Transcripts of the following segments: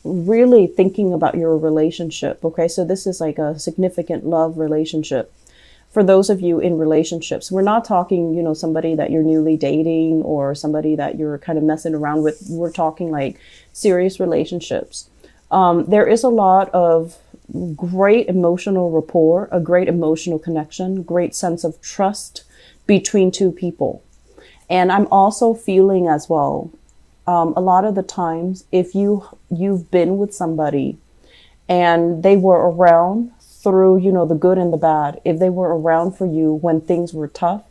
really thinking about your relationship. Okay, so this is like a significant love relationship. For those of you in relationships, we're not talking, somebody that you're newly dating or somebody that you're kind of messing around with. We're talking like serious relationships. There is a lot of great emotional rapport, a great emotional connection, great sense of trust between two people. And I'm also feeling as well, a lot of the times, if you've been with somebody and they were around through, the good and the bad, if they were around for you when things were tough,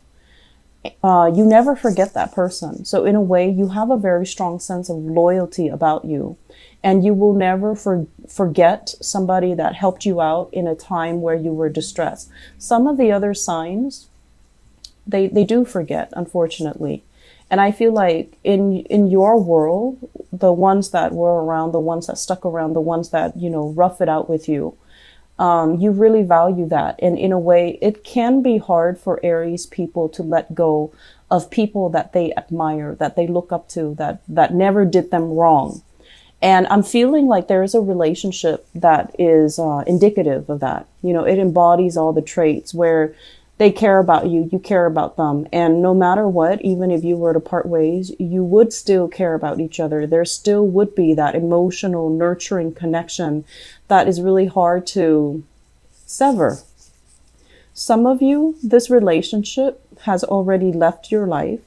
you never forget that person. So in a way, you have a very strong sense of loyalty about you. And you will never forget somebody that helped you out in a time where you were distressed. Some of the other signs, they do forget, unfortunately. And I feel like in your world, the ones that were around, the ones that stuck around, the ones that, rough it out with you, you really value that. And in a way, it can be hard for Aries people to let go of people that they admire, that they look up to, that never did them wrong. And I'm feeling like there is a relationship that is indicative of that. It embodies all the traits where they care about you, you care about them. And no matter what, even if you were to part ways, you would still care about each other. There still would be that emotional, nurturing connection that is really hard to sever. Some of you, this relationship has already left your life.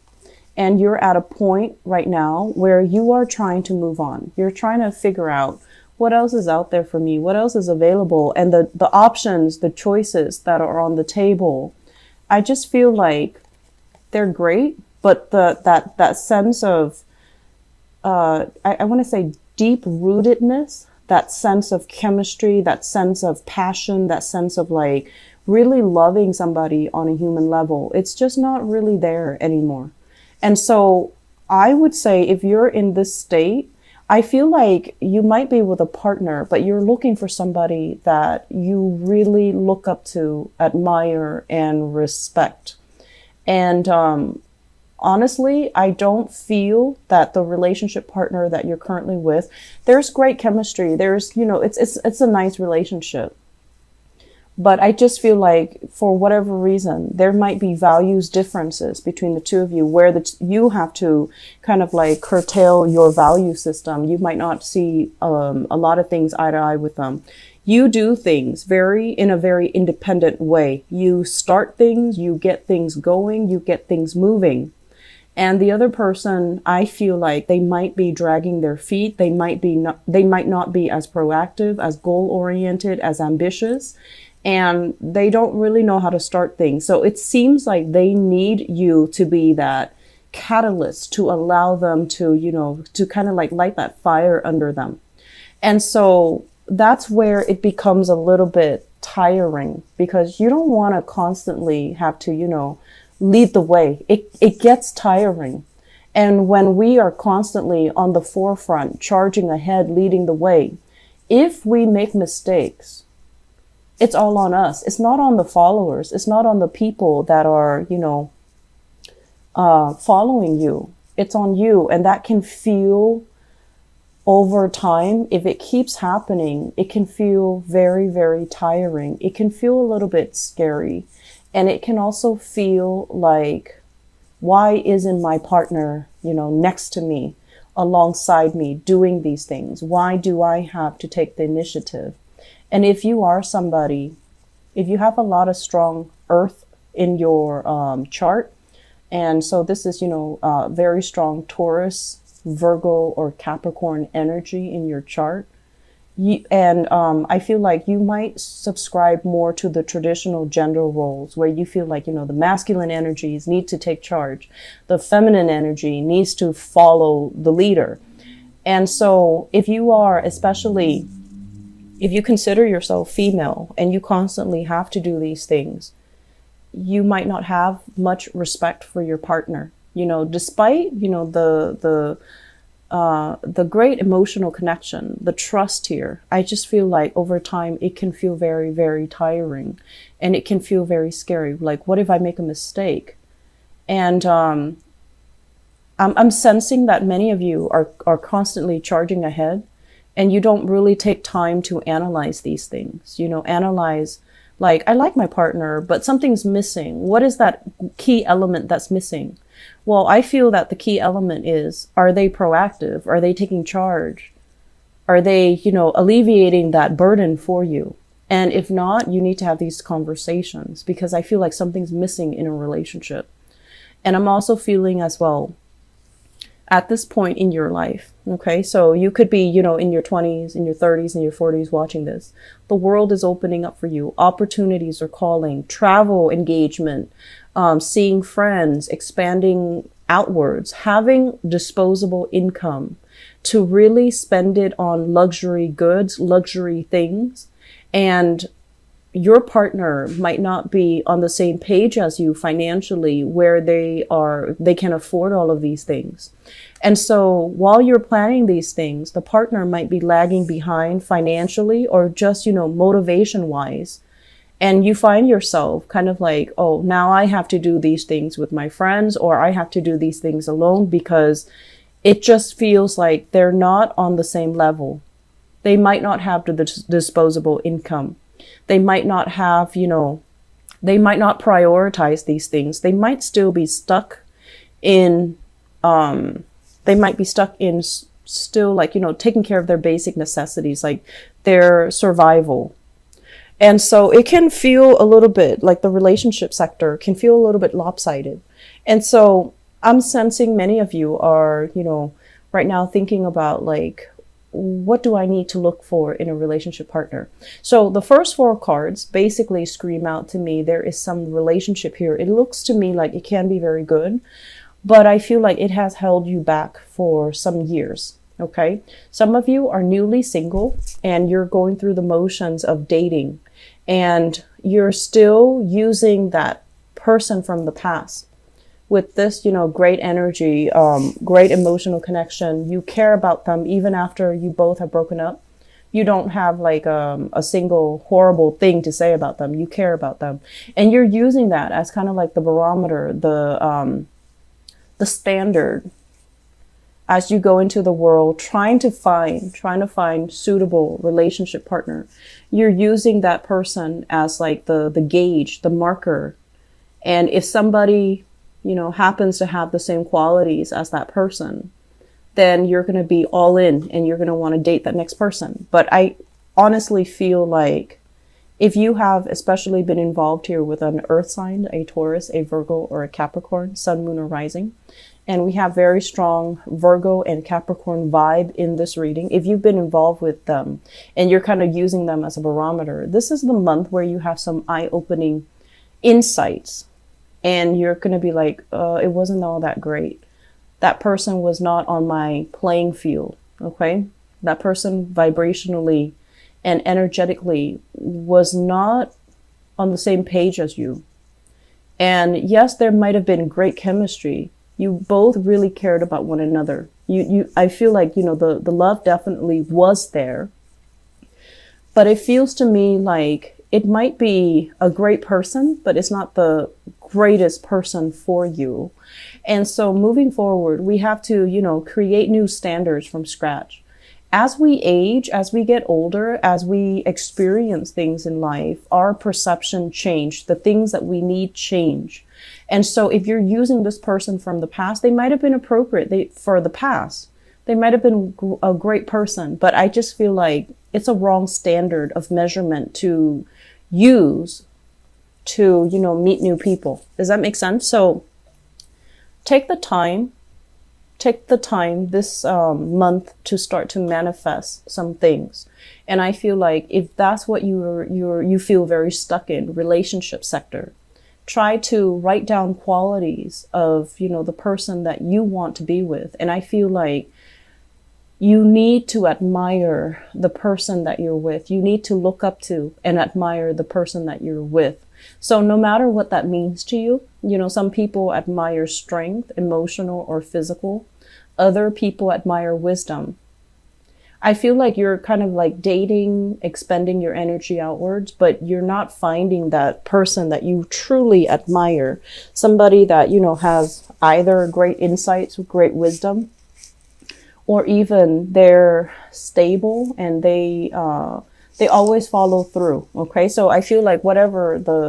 And you're at a point right now where you are trying to move on. You're trying to figure out what else is out there for me, what else is available, and the options, the choices that are on the table. I just feel like they're great, but that sense of I want to say deep rootedness, that sense of chemistry, that sense of passion, that sense of like really loving somebody on a human level, it's just not really there anymore. And so I would say if you're in this state, I feel like you might be with a partner, but you're looking for somebody that you really look up to, admire, and respect. And honestly, I don't feel that the relationship partner that you're currently with, there's great chemistry. There's, it's a nice relationship. But I just feel like for whatever reason, there might be values differences between the two of you where you have to kind of like curtail your value system. You might not see a lot of things eye to eye with them. You do things in a very independent way. You start things, you get things going, you get things moving. And the other person, I feel like they might be dragging their feet. They might not be as proactive, as goal oriented, as ambitious. And they don't really know how to start things. So it seems like they need you to be that catalyst to allow them to, to kind of like light that fire under them. And so that's where it becomes a little bit tiring because you don't want to constantly have to, lead the way. It gets tiring. And when we are constantly on the forefront, charging ahead, leading the way, if we make mistakes, it's all on us. It's not on the followers. It's not on the people that are, following you. It's on you. And that can feel over time, if it keeps happening, it can feel very, very tiring. It can feel a little bit scary. And it can also feel like, why isn't my partner, next to me, alongside me, doing these things? Why do I have to take the initiative? And if you are somebody, if you have a lot of strong earth in your chart, and so this is, very strong Taurus, Virgo, or Capricorn energy in your chart, I feel like you might subscribe more to the traditional gender roles where you feel like, the masculine energies need to take charge. The feminine energy needs to follow the leader. And so if you are, especially if you consider yourself female and you constantly have to do these things, you might not have much respect for your partner, despite, the great emotional connection, the trust here. I just feel like over time, it can feel very, very tiring and it can feel very scary. Like, what if I make a mistake? And, I'm sensing that many of you are constantly charging ahead. and you don't really take time to analyze these things. Analyze, like, I like my partner, but something's missing. What is that key element that's missing? Well, I feel that the key element is, are they proactive? Are they taking charge? Are they, alleviating that burden for you? And if not, you need to have these conversations, because I feel like something's missing in a relationship. And I'm also feeling as well, at this point in your life, okay? So you could be, in your 20s, in your 30s, in your 40s watching this. The world is opening up for you. Opportunities are calling, travel engagement, seeing friends, expanding outwards, having disposable income to really spend it on luxury goods, luxury things. And your partner might not be on the same page as you financially, where they can afford all of these things. And so while you're planning these things, the partner might be lagging behind financially, or just, motivation wise. And you find yourself kind of like, oh, now I have to do these things with my friends, or I have to do these things alone, because it just feels like they're not on the same level. They might not have the disposable income. They might not have, they might not prioritize these things. They might still be stuck in, still like, taking care of their basic necessities, like their survival. And so it can feel a little bit like the relationship sector can feel a little bit lopsided. And so I'm sensing many of you are, right now thinking about like, what do I need to look for in a relationship partner? So the first 4 cards basically scream out to me, there is some relationship here. It looks to me like it can be very good, but I feel like it has held you back for some years. Okay. Some of you are newly single and you're going through the motions of dating, and you're still using that person from the past. With this, great energy, great emotional connection. You care about them even after you both have broken up. You don't have like a single horrible thing to say about them. You care about them. And you're using that as kind of like the barometer, the standard as you go into the world, trying to find suitable relationship partner. You're using that person as like the gauge, the marker. And if somebody happens to have the same qualities as that person, then you're going to be all in and you're going to want to date that next person. But I honestly feel like if you have especially been involved here with an earth sign, a Taurus, a Virgo, or a Capricorn, sun, moon, or rising, and we have very strong Virgo and Capricorn vibe in this reading. If you've been involved with them and you're kind of using them as a barometer, this is the month where you have some eye-opening insights. And you're going to be like, it wasn't all that great. That person was not on my playing field. Okay. That person vibrationally and energetically was not on the same page as you. And yes, there might have been great chemistry. You both really cared about one another. I feel like, the love definitely was there, but it feels to me like it might be a great person, but it's not the greatest person for you. And so moving forward, we have to, create new standards from scratch. As we age, as we get older, as we experience things in life, our perception change, the things that we need change. And so if you're using this person from the past, they might have been appropriate for the past. They might have been a great person, but I just feel like it's a wrong standard of measurement to use to, meet new people. Does that make sense? So take the time this month to start to manifest some things. And I feel like if that's what you feel very stuck in, relationship sector, try to write down qualities of, the person that you want to be with. And I feel like you need to admire the person that you're with. You need to look up to and admire the person that you're with. So no matter what that means to you, some people admire strength, emotional or physical. Other people admire wisdom. I feel like you're kind of like dating, expending your energy outwards, but you're not finding that person that you truly admire. Somebody that, has either great insights, great wisdom, or even they're stable and they always follow through. Okay. So I feel like whatever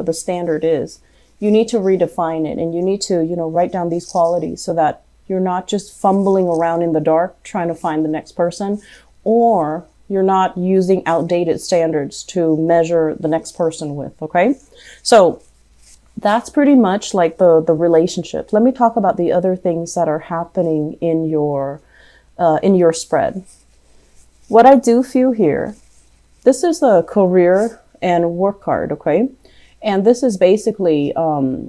the standard is, you need to redefine it, and you need to, write down these qualities so that you're not just fumbling around in the dark trying to find the next person, or you're not using outdated standards to measure the next person with. Okay. So that's pretty much like the relationship. Let me talk about the other things that are happening in your spread. What I do feel here, this is the career and work card, okay? And this is basically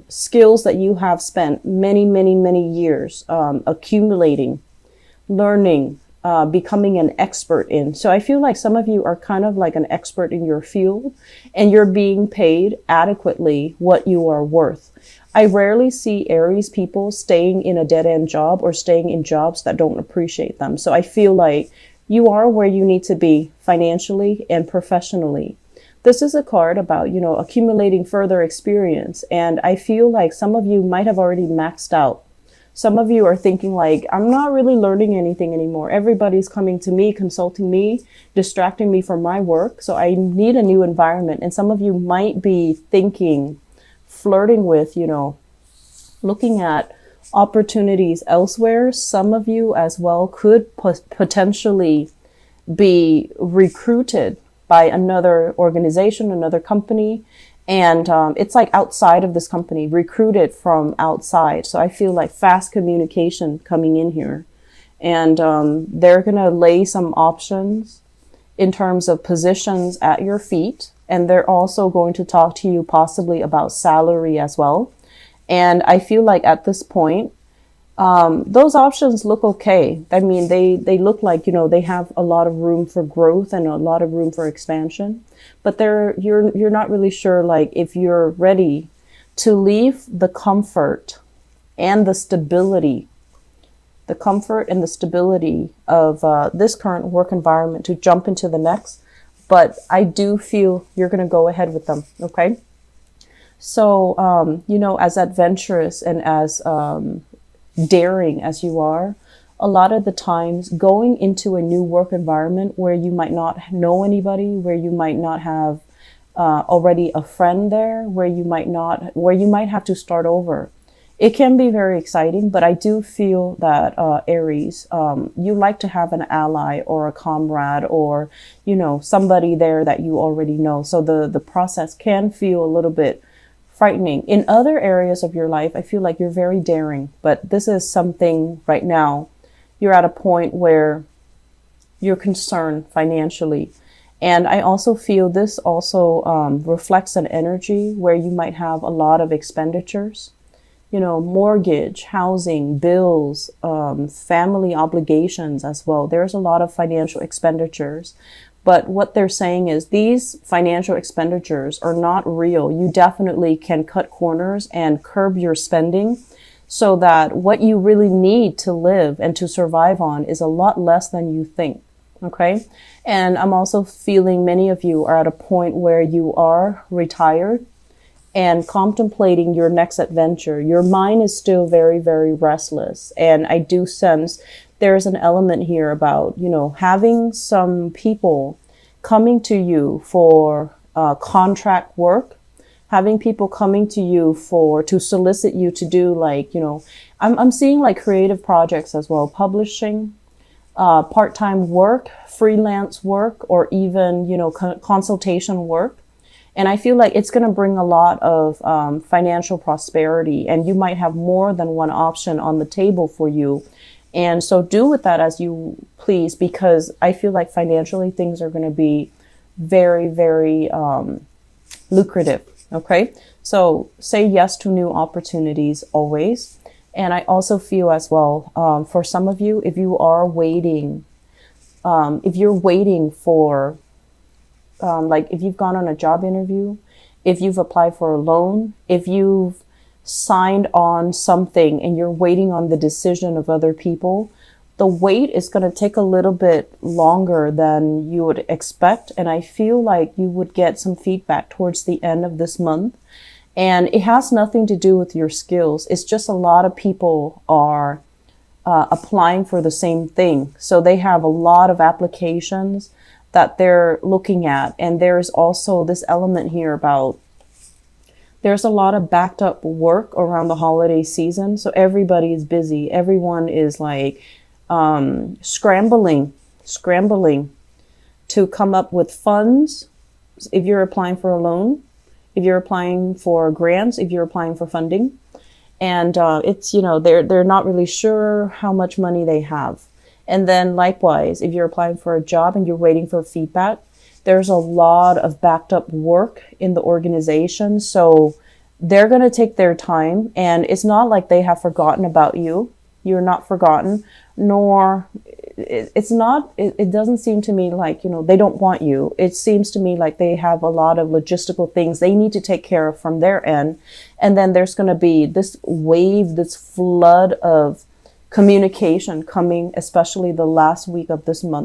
skills that you have spent many, many, many years accumulating, learning, becoming an expert in. So I feel like some of you are kind of like an expert in your field, and you're being paid adequately what you are worth. I rarely see Aries people staying in a dead-end job or staying in jobs that don't appreciate them. So I feel like you are where you need to be financially and professionally. This is a card about, accumulating further experience. And I feel like some of you might have already maxed out. Some of you are thinking like, I'm not really learning anything anymore. Everybody's coming to me, consulting me, distracting me from my work. So I need a new environment. And some of you might be thinking, flirting with, looking at opportunities elsewhere. Some of you as well could potentially be recruited by another organization, another company. And it's like outside of this company, recruited from outside. So I feel like fast communication coming in here. And they're going to lay some options in terms of positions at your feet. And they're also going to talk to you possibly about salary as well. And I feel like at this point, those options look okay. I mean, they look like, they have a lot of room for growth and a lot of room for expansion, but you're not really sure, like, if you're ready to leave the comfort and the stability of this current work environment to jump into the next. But I do feel you're going to go ahead with them. Okay. So, as adventurous and as, daring as you are, a lot of the times going into a new work environment where you might not know anybody, where you might not have already a friend there, where you might have to start over. It can be very exciting, but I do feel that Aries, you like to have an ally or a comrade or, somebody there that you already know. So the process can feel a little bit frightening. In other areas of your life, I feel like you're very daring, but this is something right now. You're at a point where you're concerned financially. And I also feel this also reflects an energy where you might have a lot of expenditures, mortgage, housing, bills, family obligations as well. There's a lot of financial expenditures. But what they're saying is these financial expenditures are not real. You definitely can cut corners and curb your spending so that what you really need to live and to survive on is a lot less than you think. Okay. And I'm also feeling many of you are at a point where you are retired and contemplating your next adventure. Your mind is still very, very restless. And I do sense there's an element here about, having some people coming to you for contract work, having people coming to you to solicit you to do I'm seeing like creative projects as well, publishing, part-time work, freelance work, or even, consultation work. And I feel like it's going to bring a lot of financial prosperity, and you might have more than one option on the table for you. And so do with that as you please, because I feel like financially things are going to be very, very lucrative. Okay. So say yes to new opportunities always. And I also feel as well, for some of you, if you are waiting, if you're waiting for, if you've gone on a job interview, if you've applied for a loan, if you've signed on something and you're waiting on the decision of other people, the wait is going to take a little bit longer than you would expect. And I feel like you would get some feedback towards the end of this month. And it has nothing to do with your skills. It's just a lot of people are applying for the same thing. So they have a lot of applications that they're looking at. And there's also this element here about there's a lot of backed up work around the holiday season. So everybody is busy. Everyone is like scrambling to come up with funds. If you're applying for a loan, if you're applying for grants, if you're applying for funding, and it's, you know, they're not really sure how much money they have. And then likewise, if you're applying for a job and you're waiting for feedback, there's a lot of backed up work in the organization. So they're going to take their time, and it's not like they have forgotten about you. You're not forgotten, nor it doesn't seem to me like, you know, they don't want you. It seems to me like they have a lot of logistical things they need to take care of from their end. And then there's going to be this wave, this flood of communication coming, especially the last week of this month.